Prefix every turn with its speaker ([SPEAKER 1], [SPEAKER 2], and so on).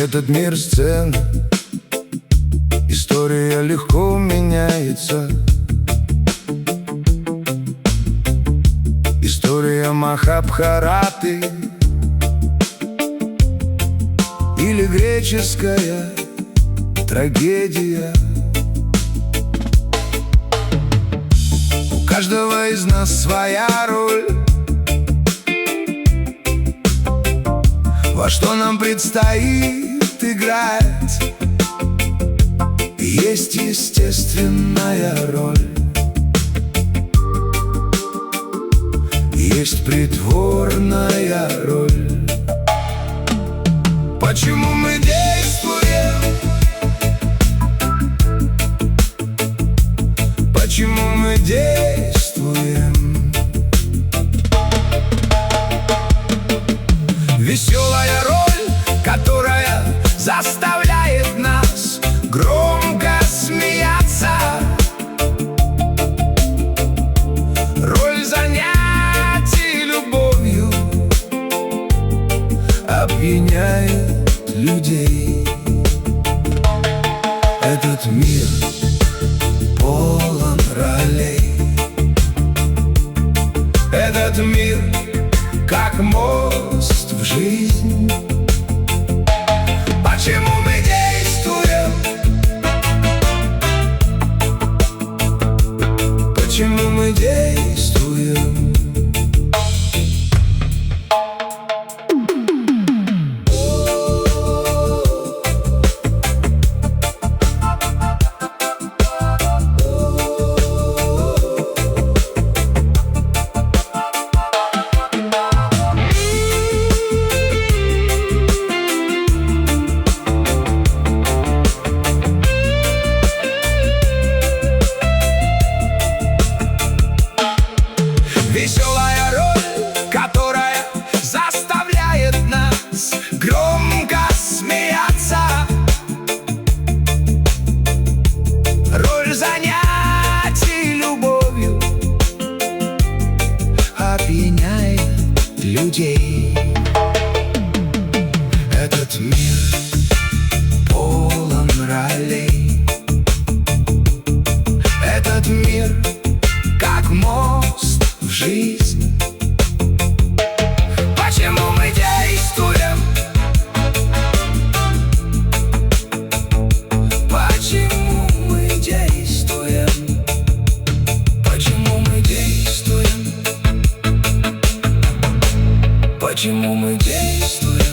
[SPEAKER 1] Этот мир сцен, история легко меняется. История Махабхараты или греческая трагедия. У каждого из нас своя роль, во что нам предстоит играть. Есть естественная роль, есть притворная роль. Почему мы действуем? Почему мы действуем? Веселая роль, которая заставляет нас громко смеяться. Роль занятий любовью опьяняет людей. Этот мир полон ролей. Этот мир как мост в жизнь. Почему мы действуем? Почему мы действуем? Веселая роль, которая заставляет нас громко смеяться. Роль занятий любовью опьяняет людей. Этот мир полон ролей. Этот мир как мост в жизнь. Почему мы действуем? Почему мы действуем? Почему мы действуем? Почему мы действуем?